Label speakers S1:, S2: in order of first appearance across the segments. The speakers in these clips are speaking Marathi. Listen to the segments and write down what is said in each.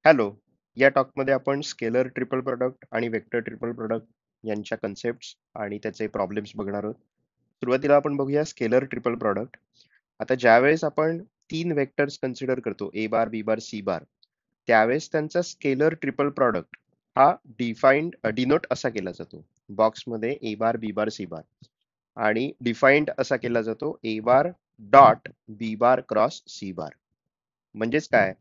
S1: हॅलो. या टॉकमध्ये आपण स्केलर ट्रिपल प्रोडक्ट आणि वेक्टर ट्रिपल प्रोडक्ट यांच्या कन्सेप्ट्स आणि त्याचे प्रॉब्लेम्स बघणार आहोत. सुरुवातीला आपण बघूया स्केलर ट्रिपल प्रोडक्ट. आता ज्यावेळेस आपण 3 वेक्टर्स कन्सिडर करतो A bar, B bar, C बार, त्यावेळेस त्यांचा स्केलर ट्रिपल प्रोडक्ट हा डिनोट असा केला जातो बॉक्समध्ये ए bar, B bar, C bar, आणि डिफाईन्ड असा केला जातो A bar dot B bar cross C bar. म्हणजेच काय,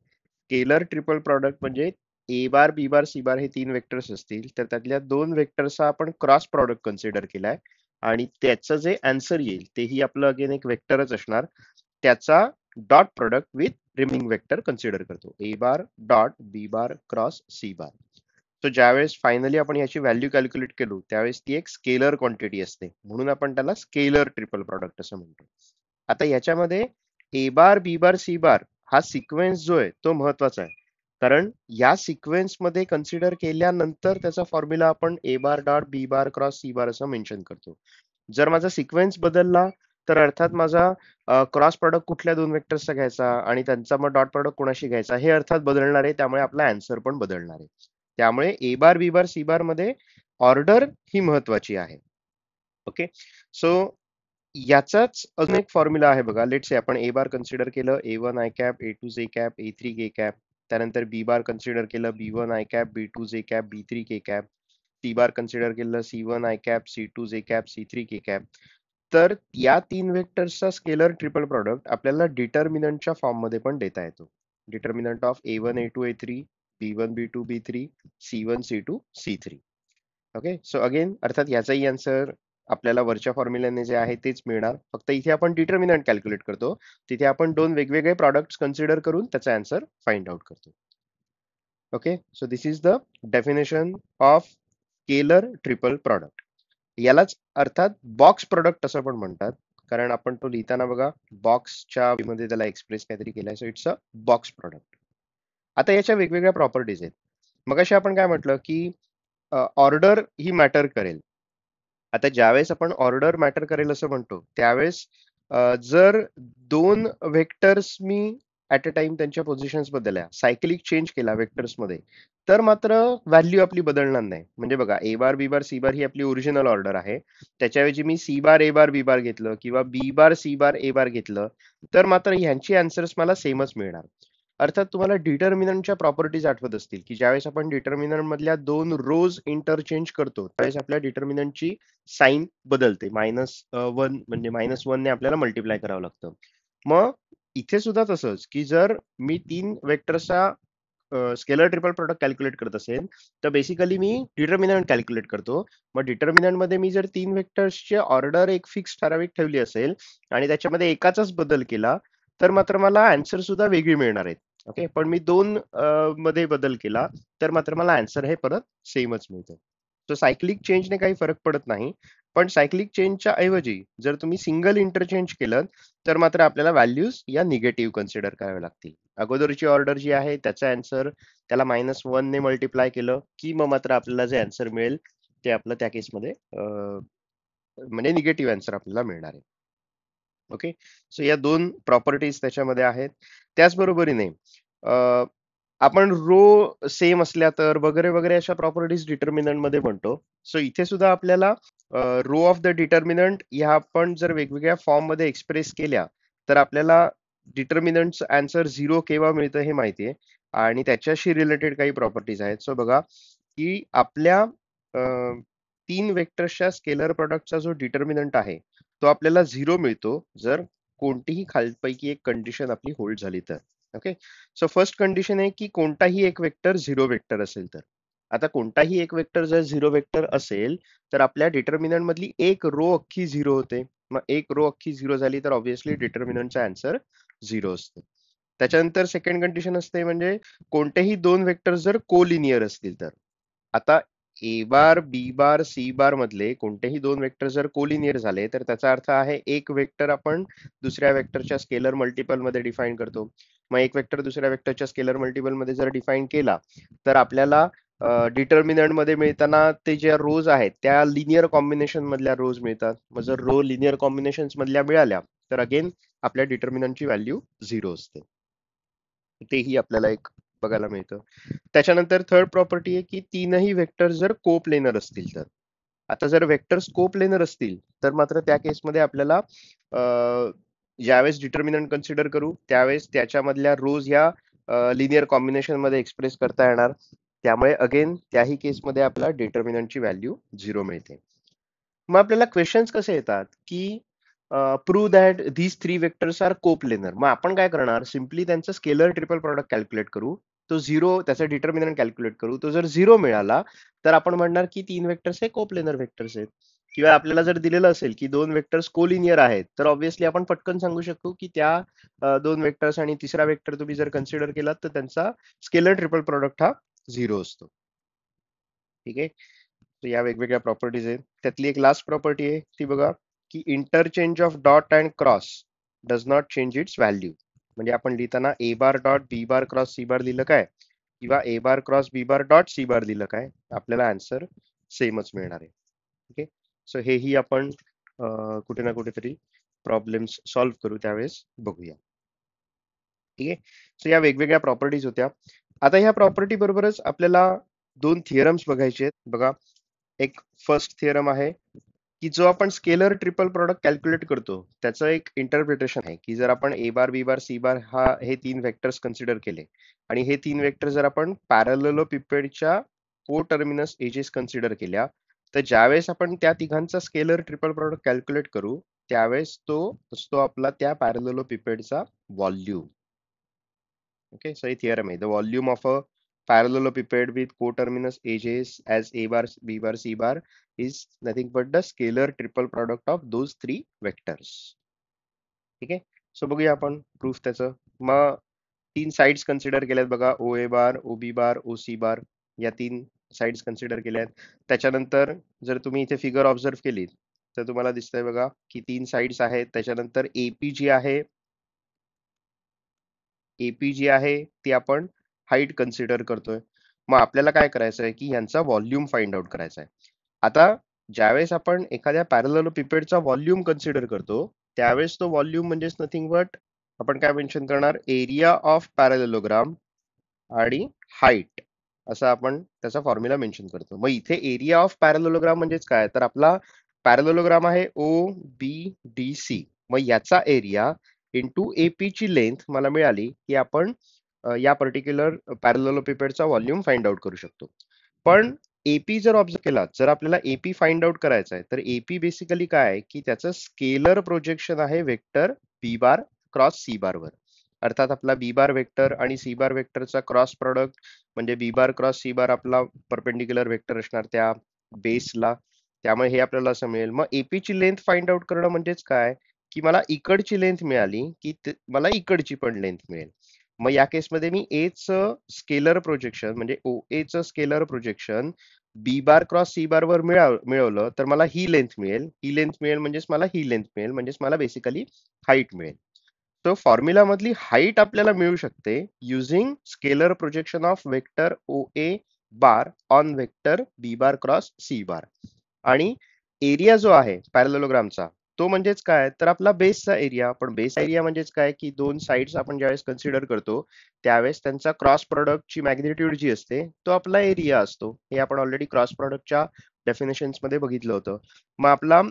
S1: स्केलर ट्रिपल प्रॉडक्ट म्हणजे ए बार, बी बार, सी बार हे 3 वेक्टर्स असतील तर त्यातल्या 2 वेक्टर्सचा आपण क्रॉस प्रॉडक्ट कन्सिडर केलाय आणि त्याचं जे आन्सर येईल तेही आपलं अगेन एक वेक्टरच असणार. त्याचा dot product with remaining vector consider करतो A bar dot B bar cross C bar. So ज्यावेळेस फायनली आपण याची व्हॅल्यू कॅल्क्युलेट केलो त्यावेळेस ती एक स्केलर क्वांटिटी असते, म्हणून आपण त्याला स्केलर ट्रिपल प्रॉडक्ट असं म्हणतो. आता याच्यामध्ये ए बार, बी बार, सी बार हा सिक्वेन्स जो आहे तो महत्वाचा आहे, कारण या सिक्वेन्स मध्ये कन्सिडर केल्यानंतर त्याचा फॉर्म्युला आपण A bar dot B bar cross C bar असं मेन्शन करतो. जर माझा सिक्वेन्स बदलला तर अर्थात माझा क्रॉस प्रॉडक्ट कुठल्या 2 वेक्टर्सचा घ्यायचा आणि त्यांचा मग डॉट प्रॉडक्ट कोणाशी घ्यायचा हे अर्थात बदलणार आहे, त्यामुळे आपला आन्सर पण बदलणार आहे. त्यामुळे ए बार, बी बार, सी बार मध्ये ऑर्डर ही महत्वाची आहे. ओके. सो याचाच अजून एक फॉर्म्युला आहे बघा. लेट्स से आपण ए बार कन्सिडर केलं A one I cap, A two J cap, A three K cap. त्यानंतर बी बार कन्सिडर केलं B one I cap, B two J cap, B three K cap. C bar consider केलं C one I cap, C two J cap, C three K cap. तर या 3 वेक्टर्सचा स्केलर ट्रिपल प्रॉडक्ट आपल्याला डिटर्मिनंटच्या फॉर्म मध्ये पण देता येतो. Determinant of A one A two A three, B one B two B three, C one C two C three. Okay. So again अर्थात याचाही आन्सर आपल्याला वरच्या फॉर्म्युल्याने जे आहे तेच मिळणार, फक्त इथे आपण डिटर्मिनंट कॅल्क्युलेट करतो, तिथे आपण 2 वेगवेगळे प्रॉडक्ट्स कन्सिडर करून त्याचा आन्सर फाइंड आउट करतो. Okay. So this is the definition of scalar triple product. यालाच अर्थात बॉक्स प्रोडक्ट असं पण म्हणतात, कारण आपण तो लिहिताना बघा बॉक्सच्या मध्ये त्याला एक्सप्रेस काहीतरी केलाय. So it's a box product. आता याच्या वेगवेगळ्या प्रॉपर्टीज आहेत. मगाशी आपण काय म्हटलं की ऑर्डर ही मॅटर करेल. आता ज्यावेळेस आपण ऑर्डर मॅटर करेल असं म्हणतो त्यावेळेस जर 2 vectors me at a time त्यांच्या पोझिशन्स बदलल्या, सायकलिक चेंज केला वेक्टर्स मध्ये, तर मात्र व्हॅल्यू आपली बदलणार नाही. म्हणजे बघा ए बार, बी बार, सी बार ही आपली ओरिजिनल ऑर्डर आहे. त्याच्याऐवजी मी C bar A bar B बार घेतलं किंवा बी बार सी बार ए बार घेतलं तर मात्र ह्यांची आन्सर्स मला सेमच मिळणार. अर्थात तुम्हाला डिटर्मिनंटच्या प्रॉपर्टीज आठवत असतील की ज्यावेळेस आपण डिटर्मिनंट मधल्या 2 रोज इंटरचेंज करतो त्यावेळेस आपल्या डिटर्मिनंटची साइन बदलते. -1 म्हणजे -1 ने आपल्याला मल्टिप्लाय करावं लागतं. मग इथे सुद्धा तसंच की जर मी 3 वेक्टरचा स्केलर ट्रिपल प्रोडक्ट कॅल्क्युलेट करत असेल तर बेसिकली मी डिटर्मिनंट कॅल्क्युलेट करतो. मग डिटर्मिनंट मध्ये मी जर 3 वेक्टर्सची ऑर्डर एक फिक्स ठराविक ठेवली असेल आणि त्याच्यामध्ये एकाचाच बदल केला तर मात्र मला आन्सर सुद्धा वेगळी मिळणार आहेत. ओके. पण मी 2 मध्ये बदल केला तर मात्र मला आन्सर हे परत सेमच मिळतं. सो सायक्लिक चेंजने काही फरक पडत नाही, पण सायक्लिक चेंजच्या ऐवजी जर तुम्ही सिंगल इंटरचेंज केलं तर मात्र आपल्याला व्हॅल्यूज या निगेटिव्ह कन्सिडर कराव्या लागतील. अगोदरची ऑर्डर जी आहे त्याचा आन्सर त्याला -1 ने मल्टिप्लाय केलं की मग मात्र आपल्याला जे आन्सर मिळेल ते आपलं त्या केसमध्ये म्हणजे निगेटिव्ह आन्सर आपल्याला मिळणार आहे. ओके. सो या 2 प्रॉपर्टीज त्याच्यामध्ये आहेत. त्याचबरोबरीने आपण रो सेम असल्या तर वगैरे वगैरे अशा प्रॉपर्टीज डिटर्मिनंट मध्ये म्हणतो. सो इथे सुद्धा आपल्याला रो ऑफ द डिटर्मिनंट ह्या आपण जर वेगवेगळ्या फॉर्म मध्ये एक्सप्रेस केल्या तर आपल्याला डिटर्मिनंटचं आन्सर 0 केव्हा मिळतं हे माहितीये आणि त्याच्याशी रिलेटेड काही प्रॉपर्टीज आहेत. सो बघा की आपल्या 3 वेक्टर्सच्या स्केलर प्रोडक्टचा जो डिटर्मिनंट आहे तो आपल्याला 0 मिळतो जर कोणतीही खालपैकी एक कंडिशन आपली होल्ड झाली तर. ओके. सो फर्स्ट कंडिशन आहे की कोणताही एक वेक्टर 0 वेक्टर असेल तर. आता कोणताही एक वेक्टर जर 0 वेक्टर असेल तर आपल्या डिटर्मिनंट मधली एक रो अख्खी 0 होते. मग एक रो अख्खी 0 झाली तर ऑब्व्हियसली डिटर्मिनंटचा आन्सर 0 असतो. त्याच्यानंतर सेकंड कंडिशन असते म्हणजे कोणतेही 2 वेक्टर जर कोलिनियर असतील तर. आता ए बार, बी बार, सी बार मधले कोणतेही 2 वेक्टर जर कोलिनियर झाले तर त्याचा अर्थ आहे एक वेक्टर आपण दुसऱ्या वेक्टरच्या स्केलर मल्टिपल मध्ये डिफाईन करतो. मग एक वेक्टर दुसऱ्या वेक्टरच्या स्केलर मल्टिपल मध्ये जर डिफाईन केला तर आपल्याला डिटर्मिनंट मध्ये मिळताना ते ज्या रोज आहेत त्या लिनियर कॉम्बिनेशन मधल्या रोज मिळतात. मग जर रो लिनियर कॉम्बिनेशन मधल्या मिळाल्या तर अगेन आपल्या डिटर्मिनंटची व्हॅल्यू 0 असते. तेही आपल्याला एक बघायला मिळतं. त्याच्यानंतर थर्ड प्रॉपर्टी आहे की तीनही वेक्टर जर कोप्लेनर असतील तर. आता जर वेक्टर्स कोप्लेनर असतील तर मात्र त्या केसमध्ये आपल्याला ज्यावेळेस डिटर्मिनंट कन्सिडर करू त्यावेळेस त्याच्यामधल्या रोज ह्या लिनियर कॉम्बिनेशन मध्ये एक्सप्रेस करता येणार. त्यामुळे अगेन त्याही केसमध्ये आपला डिटर्मिनंटची व्हॅल्यू 0 मिळते. मग आपल्याला क्वेश्चन्स कसे येतात की prove that these three vectors are coplanar. मग आपण काय करणार, सिम्पली त्यांचं स्केलर ट्रिपल प्रॉडक्ट कॅल्क्युलेट करू. तो झिरो, त्याचा डिटर्मिनंट कॅल्क्युलेट करू. तो जर झिरो मिळाला तर आपण म्हणणार की तीन वेक्टर्स हे कोप्लेनर वेक्टर्स आहेत. किंवा आपल्याला जर दिलेलं असेल की दोन वेक्टर्स कोलिनियर आहेत तर ऑब्व्हियसली आपण पटकन सांगू शकतो की त्या दोन वेक्टर्स आणि तिसरा वेक्टर तुम्ही जर कन्सिडर केलात तर त्यांचा स्केलर ट्रिपल प्रॉडक्ट हा झिरो असतो. ठीक आहे. तर या वेगवेगळ्या प्रॉपर्टीज आहेत. त्यातली एक लास्ट प्रॉपर्टी आहे ती बघा की interchange of dot and cross does not change its value. म्हणजे आपण लिहिताना A bar dot B bar cross C bar लिहिलं काय किंवा A bar cross B bar dot C bar लिहिलं काय आपल्याला आन्सर सेमच मिळणार आहे. ओके. सो हेही आपण कुठे ना कुठेतरी प्रॉब्लेम्स सॉल्व्ह करू त्यावेळेस बघूया. ठीक आहे. सो या वेगवेगळ्या प्रॉपर्टीज होत्या. आता ह्या प्रॉपर्टी बरोबरच आपल्याला दोन थिअरम्स बघायचे आहेत. बघा, एक फर्स्ट थिअरम आहे की जो आपण स्केलर ट्रिपल प्रॉडक्ट कॅल्क्युलेट करतो त्याचं एक इंटरप्रिटेशन आहे की जर आपण A bar B bar C बार हे तीन वेक्टर्स कन्सिडर केले आणि हे तीन वेक्टर जर आपण पॅरलेलोपिपेडच्या को टर्मिनस एजेस कन्सिडर केल्या तर ज्यावेळेस आपण त्या तिघांचा स्केलर ट्रिपल प्रॉडक्ट कॅल्क्युलेट करू त्यावेळेस तो असतो आपला त्या पॅरलेलोपिपेडचा volume. Okay, so a theorem है. The volume of a parallelepiped with coterminous edges as a bar, b bar, c bar is nothing but the scalar triple product of those three vectors. ठीक आहे. सो बघूया आपण प्रूफ त्याचं. मग तीन साइड्स कन्सिडर केल्यात बघा, ओ A bar, O B bar, O C bar, या तीन साइड्स कन्सिडर केल्यात. त्याच्यानंतर जर तुम्ही इथे फिगर ऑब्झर्व केली तर तुम्हाला दिसतंय बघा की तीन साइड्स आहेत. त्याच्यानंतर एपी जी आहे, एपी जी आहे ती आपण हाईट कन्सिडर करतोय. मग आपल्याला काय करायचं आहे की यांचा व्हॉल्यूम फाइंड आउट करायचा आहे. आता ज्यावेळेस आपण एखाद्या पॅरलेलोपिपेडचा व्हॉल्यूम कन्सिडर करतो त्यावेळेस तो व्हॉल्यूम म्हणजेच नथिंग बट आपण काय मेन्शन करणार, एरिया ऑफ पॅरलेलोग्राम आणि हाईट असं आपण त्याचा फॉर्म्युला मेन्शन करतो. मग इथे एरिया ऑफ पॅरलेलोग्राम म्हणजेच काय, तर आपला पॅरलेलोग्राम आहे ओ बी डी सी. मग याचा एरिया इंटू एपी ची लेंथ मला मिळाली की आपण या पर्टिक्युलर पॅरलेलोपिपेडचा व्हॉल्यूम फाइंड आउट करू शकतो. पण एपी जर ऑब्झर्व केला, जर आपल्याला एपी फाइंड आउट करायचा आहे तर एपी बेसिकली काय आहे की त्याचं स्केलर प्रोजेक्शन आहे vector B bar cross C bar वर. अर्थात आपला बी बार वेक्टर आणि सी बार वेक्टरचा क्रॉस प्रोडक्ट म्हणजे बी बार क्रॉस सी बार आपला परपेंडिक्युलर वेक्टर असणार त्या बेसला. त्यामुळे हे आपल्याला असं मिळेल. मग एपी ची लेंथ फाइंड आउट करणं म्हणजेच काय की मला इकडची लेंथ मिळाली की मला इकडची पण लेंथ मिळेल. मग या केसमध्ये मी ए च स्केलर प्रोजेक्शन म्हणजे ओ ए च scalar projection B bar cross C bar वर मिळवलं तर मला ही लेंथ मिळेल, ही लेंथ मिळेल म्हणजेच मला ही लेंथ मिळेल, म्हणजेच मला बेसिकली हाईट मिळेल. तो फॉर्म्युला मधली हाईट आपल्याला मिळू शकते using scalar projection of vector O A bar on vector B bar cross C bar. आणि एरिया जो आहे पॅरलेलोग्रामचा तो म्हणजेच काय, तर आपला बेसचा एरिया. पण बेस एरिया म्हणजेच काय की दोन साइड्स आपण ज्यावेळेस कन्सिडर करतो त्यावेळेस त्यांचा क्रॉस प्रोडक्टची मॅग्निट्यूड जी असते तो आपला एरिया असतो. हे आपण ऑलरेडी क्रॉस प्रोडक्टच्या डेफिनेशन्स मध्ये बघितलं होतं. मग आपला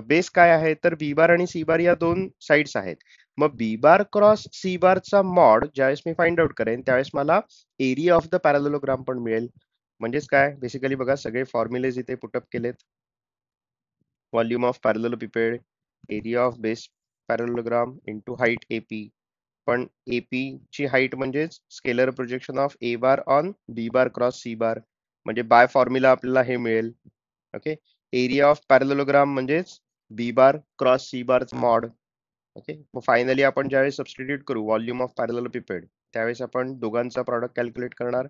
S1: बेस काय आहे, तर बी बार आणि सी बार या दोन साइड्स आहेत. मग बी बार क्रॉस सी बारचा मॉड ज्यावेळेस मी फाइंड आउट करेन त्यावेळेस मला एरिया ऑफ द पॅरलेलोग्राम पण मिळेल. म्हणजेच काय, बेसिकली बघा सगळे फॉर्म्युलेज इथे पुटअप केलेत. Volume of parallelepiped, area of base parallelogram into height AP. पण एपी ची हाईट म्हणजेच scalar projection of A bar on B bar cross C bar, म्हणजे बाय फॉर्म्युला आपल्याला हे मिळेल. ओके. एरिया ऑफ पॅरलेलोग्राम म्हणजेच बी बार क्रॉस सी बार मॉड. ओके. मग फायनली आपण ज्यावेळेस सबस्टिट्यूट करू व्हॉल्यूम ऑफ पॅरलेलोपिपेड त्यावेळेस आपण दोघांचा प्रॉडक्ट कॅल्क्युलेट करणार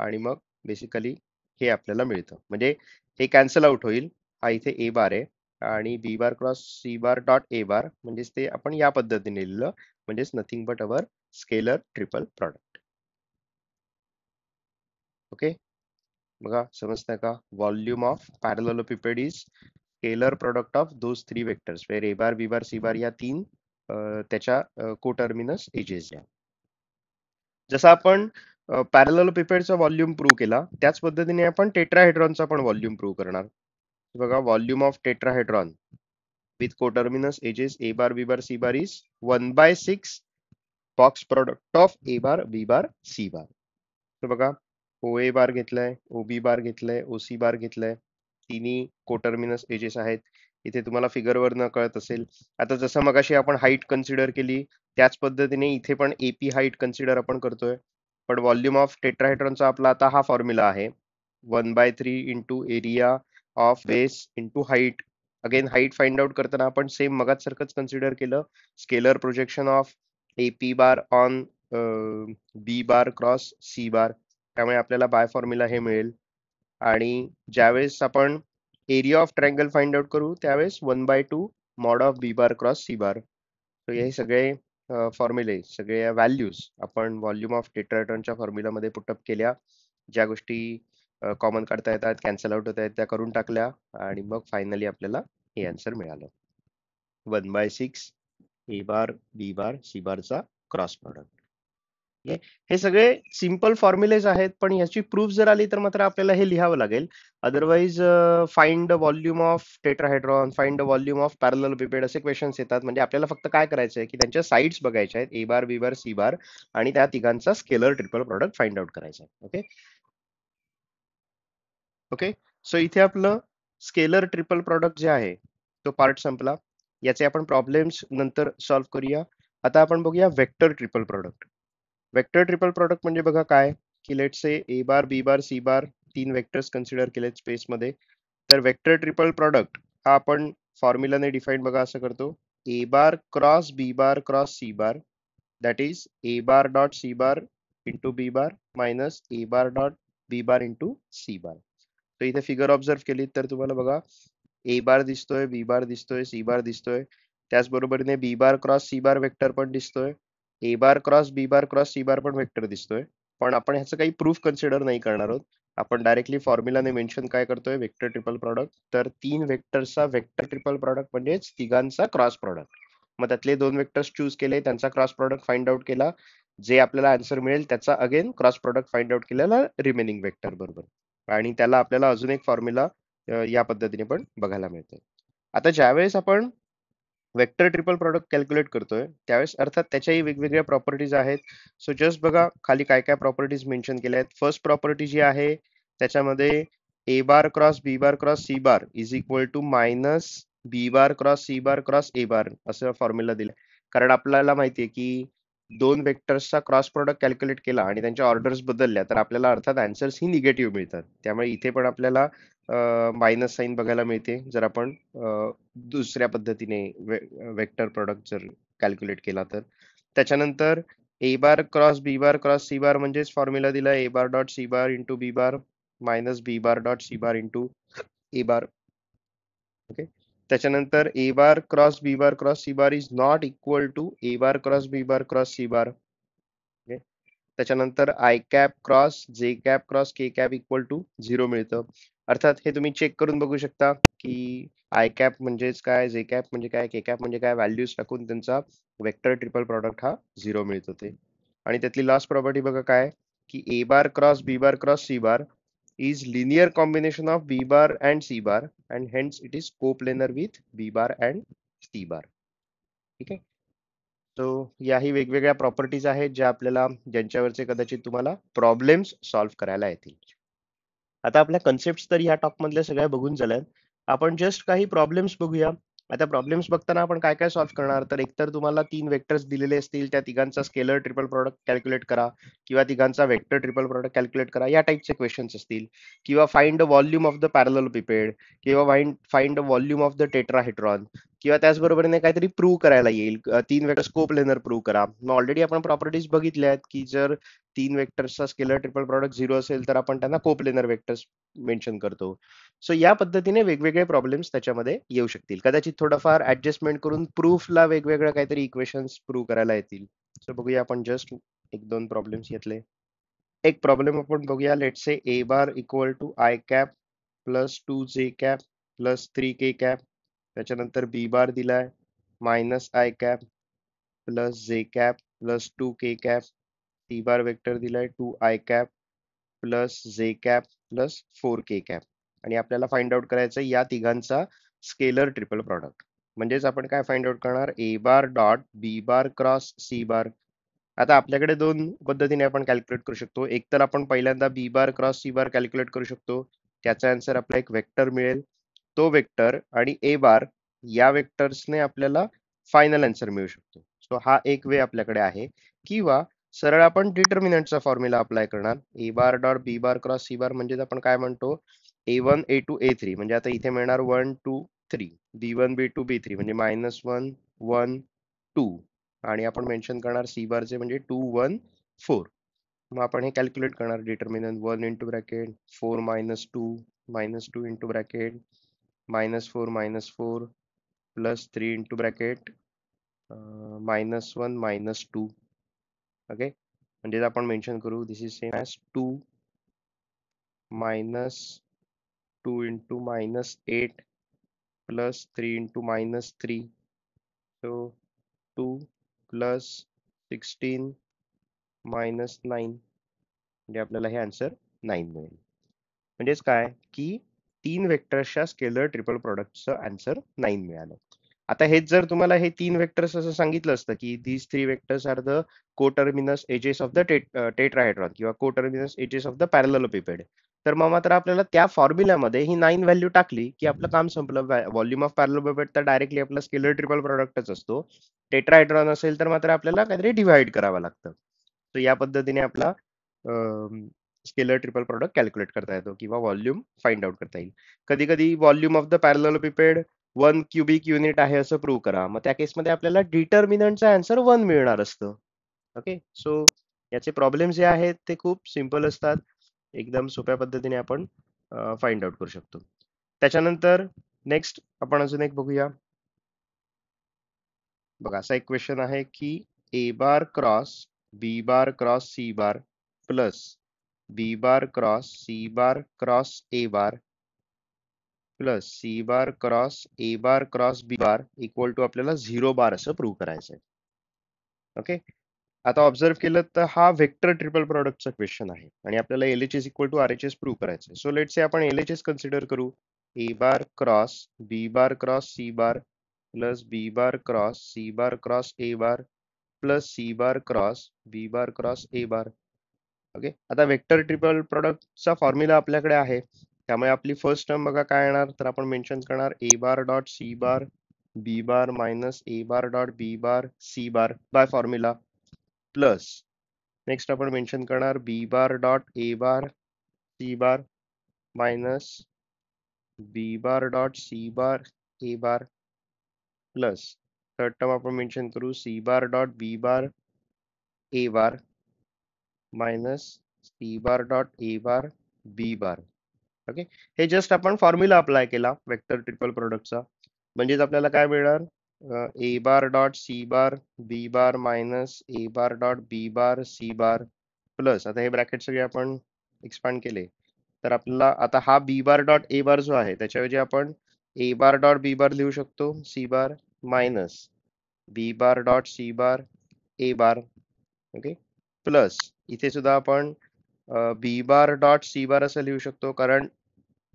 S1: आणि मग बेसिकली हे आपल्याला मिळतं. म्हणजे हे कॅन्सल आउट होईल. हा इथे ए बार आहे आणि B bar cross C bar dot A bar म्हणजेच ते आपण या पद्धतीने लिहिलं, म्हणजेच nothing but our scalar triple product. Okay. बघा समजतंय का? Volume of parallelepiped is scalar product of those three vectors where A bar B bar C bar या तीन त्याच्या कोटर्मिनस एजेस या. जसं आपण पॅरलेलोपिपेडचा व्हॉल्यूम प्रूव्ह केला त्याच पद्धतीने आपण टेट्राहेड्रॉनचा पण व्हॉल्यूम प्रूव्ह करणार. बघा volume of tetrahedron with coterminous edges a bar b bar c bar is 1/6 box product of a bar b bar c bar. तर बघा OA बार घेतलाय, OB बार घेतलाय, OC बार घेतलाय, तिन्ही कोटर्मिनस एजेस आहेत. इथे तुम्हाला फिगरवर न कळत असेल. आता जसं मगाशी आपण हाईट कन्सिडर केली त्याच पद्धतीने इथे पण AP हाईट कन्सिडर आपण करतोय. पण व्हॉल्यूम ऑफ टेट्राहेड्रॉनचा आपला आता हा फॉर्म्युला आहे 1/3 into area of base into height. Again height find out करताना आपण सेम मगाच सारखंच कन्सिडर केलं scalar projection of AP bar on B bar cross C बार. त्यामुळे आपल्याला बाय फॉर्म्युला हे मिळेल. आणि ज्यावेळेस आपण area of triangle find out करू त्यावेळेस 1/2 mod of B bar cross C बार. तर हे सगळे फॉर्म्युले सगळे व्हॅल्यूज आपण व्हॉल्यूम ऑफ टेट्राहेड्रॉनच्या फॉर्म्युलामध्ये पुटअप केल्या. ज्या गोष्टी कॉमन काढता येतात कॅन्सल आउट होत आहेत त्या करून टाकल्या आणि मग फायनली आपल्याला हे आन्सर मिळालं 1/6 ए बार बी बार सी बारचा क्रॉस प्रोडक्ट. हे सगळे सिंपल फॉर्म्युलेज आहेत पण याची प्रूफ जर आली तर मात्र आपल्याला हे लिहावं लागेल. Otherwise find the volume of tetrahedron find the volume of parallelepiped असे क्वेश्चन्स येतात. म्हणजे आपल्याला फक्त काय करायचं आहे की त्यांच्या साइड्स बघायच्या आहेत ए bar B bar C bar आणि त्या तिघांचा scalar triple product find out करायचा आहे. ओके ओके सो इथे आपलं स्केलर ट्रिपल प्रोडक्ट जे आहे तो पार्ट संपला. याचे आपण प्रॉब्लेम्स नंतर सॉल्व्ह करूया. आता आपण बघूया vector triple product. Vector triple product म्हणजे बघा काय की late say A bar B bar C बार तीन वेक्टर्स कन्सिडर केलेत स्पेसमध्ये. तर वेक्टर ट्रिपल प्रोडक्ट हा आपण फॉर्म्युलाने डिफाईन बघा असं करतो A bar cross B bar cross C bar that is A bar dot C bar into B bar minus A bar dot B bar into C bar. तर इथे फिगर ऑब्झर्व केली तर तुम्हाला बघा ए बार दिसतोय बी बार दिसतोय सी बार दिसतोय. त्याचबरोबरीने B bar cross C bar vector पण दिसतोय. A bar cross B bar cross C bar पण वेक्टर दिसतोय. पण आपण ह्याचं काही प्रूफ कन्सिडर नाही करणार आहोत. आपण डायरेक्टली फॉर्म्युलाने मेन्शन काय करतोय वेक्टर ट्रिपल प्रॉडक्ट. तर तीन वेक्टर्सचा वेक्टर ट्रिपल प्रॉडक्ट म्हणजेच तिघांचा क्रॉस प्रॉडक्ट. मग त्यातले दोन वेक्टर्स चूज केले त्यांचा क्रॉस प्रॉडक्ट फाइंड आउट केला. जे आपल्याला आन्सर मिळेल त्याचा again cross product find out केलेला रिमेनिंग वेक्टर बरोबर. आणि त्याला आपल्याला अजून एक फॉर्म्युला या पद्धतीने पण बघायला मिळतो. आता ज्यावेळेस आपण वेक्टर ट्रिपल प्रॉडक्ट कॅल्क्युलेट करतोय त्यावेळेस अर्थात त्याच्याही वेगवेगळ्या प्रॉपर्टीज आहेत. सो जस्ट बघा खाली काय काय प्रॉपर्टीज मेन्शन केल्या आहेत. फर्स्ट प्रॉपर्टी जी आहे त्याच्यामध्ये A bar cross B bar cross C bar is equal to minus B bar cross C bar cross A bar असं फॉर्म्युला दिलं. कारण आपल्याला माहितीये की दोन वेक्टर्सचा क्रॉस प्रोडक्ट कॅल्क्युलेट केला आणि त्यांच्या ऑर्डर्स बदलल्या तर आपल्याला अर्थात आन्सर्स ही निगेटिव्ह मिळतात. त्यामुळे इथे पण आपल्याला मायनस साईन बघायला मिळते जर आपण दुसऱ्या पद्धतीने वेक्टर प्रोडक्ट जर कॅल्क्युलेट केला तर. त्याच्यानंतर A bar cross B bar cross C bar म्हणजेच फॉर्म्युला दिला A bar dot C bar into B bar minus B bar dot C bar into A bar. Okay त्याच्यानंतर A bar cross B bar cross C bar is not equal to A bar cross B bar cross C bar. त्याच्यानंतर I cap cross J cap cross K cap equal to 0 मिळतं. अर्थात हे तुम्ही चेक करून बघू शकता की आय कॅप म्हणजेच काय जे कॅप म्हणजे काय के कॅप म्हणजे काय व्हॅल्यूज टाकून त्यांचा वेक्टर ट्रिपल प्रॉडक्ट हा 0 मिळतो ते. आणि त्यातली लास्ट प्रॉपर्टी बघा काय की A bar cross B bar cross C bar is linear combination of B bar and C bar and hence it is coplanar with B bar and C bar. ठीक आहे. तो याही वेगवेगळ्या प्रॉपर्टीज आहेत ज्या आपल्याला ज्यांच्यावरचे कदाचित तुम्हाला प्रॉब्लेम्स सॉल्व्ह करायला येतील. आता आपल्या कन्सेप्ट तर या टॉक मधल्या सगळ्या बघून झाल्यात. आपण जस्ट काही प्रॉब्लेम्स बघूया. आता प्रॉब्लेम्स बघताना आपण काय काय सॉल्व्ह करणार तर एकतर तुम्हाला तीन वेक्टर्स दिलेले असतील त्या तिघांचा स्केलर ट्रिपल प्रॉडक्ट कॅल्क्युलेट करा किंवा तिघांचा वेक्टर ट्रिपल प्रॉडक्ट कॅल्क्युलेट करा या टाईपचे क्वेश्चन्स असतील. किंवा find the volume of the parallelepiped किंवा find the volume of the tetrahedron किंवा त्याचबरोबरीने काहीतरी प्रूव्ह करायला येईल तीन वेक्टर कोप्लेनर प्रूव्ह करा. मग ऑलरेडी आपण प्रॉपर्टीज बघितल्या आहेत की जर तीन वेक्टर्सचा स्केलर ट्रिपल प्रॉडक्ट 0 असेल तर आपण त्यांना कोप्लेनर वेक्टर्स मेन्शन करतो. सो या पद्धतीने वेगवेगळे प्रॉब्लेम्स त्याच्यामध्ये येऊ शकतील. कदाचित थोडंफार ऍडजस्टमेंट करून प्रूफला वेगवेगळ्या काहीतरी इक्वेशन्स प्रूव्ह करायला येतील. सो बघूया आपण जस्ट एक दोन प्रॉब्लेम्स घेतले. एक प्रॉब्लेम आपण बघूया. Let's say A bar equal to I cap plus 2 J cap plus 3 K cap. त्याच्यानंतर बी बार दिलाय -I cap plus J cap plus 2 K cap. C bar vector दिलाय 2 I cap plus J cap plus 4 K cap. आणि आपल्याला फाइंड आउट करायचं या तिघांचा स्केलर ट्रिपल प्रॉडक्ट. म्हणजेच आपण काय फाइंड आउट करणार, A bar dot B bar cross C bar. आता आपल्याकडे दोन पद्धतीने आपण कॅल्क्युलेट करू शकतो. एक तर आपण पहिल्यांदा बी बार क्रॉस सी बार कॅल्क्युलेट करू शकतो. त्याचा आन्सर आपला एक वेक्टर मिळेल. तो वेक्टर आणि ए बार या वेक्टर्सने आपल्याला फायनल आन्सर मिळू शकतो. सो हा एक वे आपल्याकडे आहे. किंवा सरळ आपण डिटर्मिनंटचा फॉर्म्युला अप्लाय करणार. A bar dot B bar cross C bar म्हणजेच आपण काय म्हणतो, A1 A2 A3. म्हणजे आता इथे मिळणार 1 2 3. B1 B2 B3 म्हणजे -1 1 2. आणि आपण मेन्शन करणार सी बारचे म्हणजे 2 1 4. मग आपण हे कॅल्क्युलेट करणार. Determinant 1 into bracket 4 -2 into bracket -4 plus 3 into bracket -1 -2. Okay, म्हणजे आपण मेन्शन करू this is same as 2 -2 into -8 plus 3 into -3. So 2 plus 16 -9. म्हणजे आपल्याला हे आन्सर 9 मिळेल. म्हणजेच काय की 3 वेक्टर्सच्या स्केलर ट्रिपल प्रोडक्टचं आन्सर 9 मिळालं. आता हेच जर तुम्हाला हे 3 वेक्टर्स असं सांगितलं असतं की these 3 vectors are the coterminous edges of the tetrahedron किंवा coterminous edges of the parallelepiped, तर मग मात्र आपल्याला त्या फॉर्म्युल्यामध्ये ही 9 व्हॅल्यू टाकली की आपलं काम संपलं. व्हॉल्यूम ऑफ पॅरलेलोपिपेड तर डायरेक्टली आपला स्केलर ट्रिपल प्रोडक्टच असतो. टेट्राहेड्रॉन असेल तर मात्र आपल्याला काहीतरी डिव्हाइड करावं लागतं. तर या पद्धतीने आपला स्केलर ट्रिपल प्रोडक्ट कॅल्क्युलेट करता येतो किंवा व्हॉल्यूम फाइंड आउट करता येईल. कधी कधी volume of the parallelepiped 1 cubic unit आहे असं प्रूव्ह करा. मग त्या केसमध्ये आपल्याला डिटर्मिनंटचा आन्सर 1 मिळणार असतं. ओके, सो याचे प्रॉब्लेम जे आहेत ते खूप सिंपल असतात. एकदम सोप्या पद्धतीने आपण फाइंड आउट करू शकतो. त्याच्यानंतर नेक्स्ट आपण अजून एक बघूया. बघा, असा एक क्वेश्चन आहे की A bar cross B bar cross C bar plus B bar cross C bar cross A bar plus C bar cross A bar cross B bar equal to आपल्याला 0 बार असं प्रूव्ह करायचं आहे. ओके, आता ऑब्झर्व केलं तर हा वेक्टर ट्रिपल प्रोडक्टचा क्वेश्चन आहे आणि आपल्याला LHS equal to RHS prove करायचं आहे. सो लेट्स से आपण LHS कन्सिडर करू. A bar cross B bar cross C bar plus B bar cross C bar cross A bar plus C bar cross B bar cross A bar. Okay, आता वेक्टर ट्रिपल प्रोडक्टचा फॉर्म्युला आपल्याकडे आहे. त्यामुळे आपली फर्स्ट टर्म बघा काय येणार, तर आपण मेन्शन करणार A bar dot C bar B bar minus A bar dot B bar C bar by formula plus next आपण मेन्शन करणार B bar dot A bar C bar minus B bar dot C bar A bar plus third term आपण मेन्शन करू C bar dot B bar A bar minus C bar dot A bar B bar. Okay, हे जस्ट आपण फॉर्म्युला अप्लाय केला वेक्टर ट्रिपल प्रोडक्टचा. म्हणजेच आपल्याला काय मिळणार, A bar dot C bar B bar minus A bar dot B bar C bar plus आता हे ब्रॅकेट सगळे आपण एक्सपांड केले तर आपल्याला आता हा बी बार डॉट ए बार जो आहे त्याच्याऐवजी आपण A bar dot B bar लिहू शकतो C bar minus B bar dot C bar A bar. Okay, plus इथे सुद्धा आपण बी बार डॉट सी बार असं लिहू शकतो कारण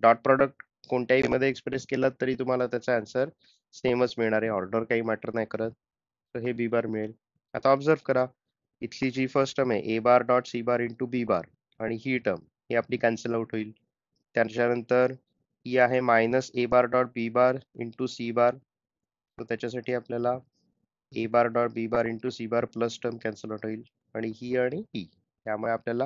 S1: डॉट प्रॉडक्ट कोणत्याही मध्ये एक्सप्रेस केला तरी तुम्हाला त्याचा आन्सर सेमच मिळणार आहे. ऑर्डर काही मॅटर नाही करत. तर हे बी बार मिळेल. आता ऑब्झर्व करा, इथली जी फर्स्ट टर्म आहे ए bar dot C bar into B बार आणि ही टर्म ही आपली कॅन्सल आउट होईल. त्याच्यानंतर ही आहे minus A bar dot B bar into C bar. तर त्याच्यासाठी आपल्याला A bar dot B bar into C bar plus term cancel out होईल आणि ही. त्यामुळे आपल्याला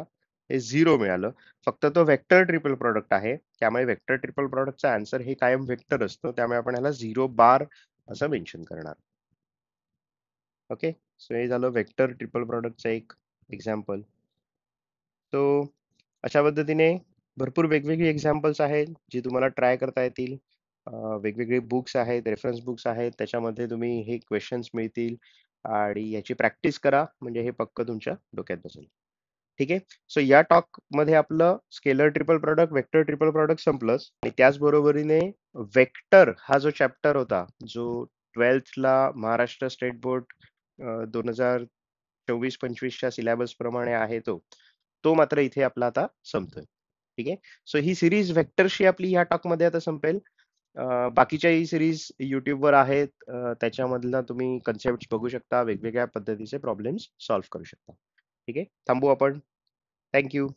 S1: हे 0 मिळालं. फक्त तो वेक्टर ट्रिपल प्रोडक्ट आहे त्यामुळे वेक्टर ट्रिपल प्रोडक्टचा आन्सर हे कायम वेक्टर असतो. त्यामुळे आपण ह्याला 0 बार असं मेन्शन करणार. ओके, सो हे झालं वेक्टर ट्रिपल प्रोडक्टचं एक एक्झाम्पल. सो अशा पद्धतीने भरपूर वेगवेगळी एक्झाम्पल्स आहेत जी तुम्हाला ट्राय करता येतील. वेगवेगळे बुक्स आहेत, रेफरन्स बुक्स आहेत, त्याच्यामध्ये तुम्ही हे क्वेश्चन्स मिळतील आणि याची प्रॅक्टिस करा म्हणजे हे पक्क तुमच्या डोक्यात बसेल. ठीक आहे. सो या टॉक मध्ये आपलं scalar triple product, vector triple product संपलं आणि त्याच बरोबरीने वेक्टर हा जो चॅप्टर होता, जो 12th ला महाराष्ट्र स्टेट बोर्ड 2024-25च्या सिलेबस प्रमाणे आहे तो मात्र इथे आपला आता संपतोय. ठीक आहे. सो ही सिरीज वेक्टरशी आपली या टॉक मध्ये आता संपेल. बाकीच्याही सिरीज युट्यूबवर आहेत. त्याच्यामधला तुम्ही कन्सेप्ट बघू शकता, वेगवेगळ्या पद्धतीचे प्रॉब्लेम्स सॉल्व्ह करू शकता. ठीक आहे. थांबू आपण. Thank you.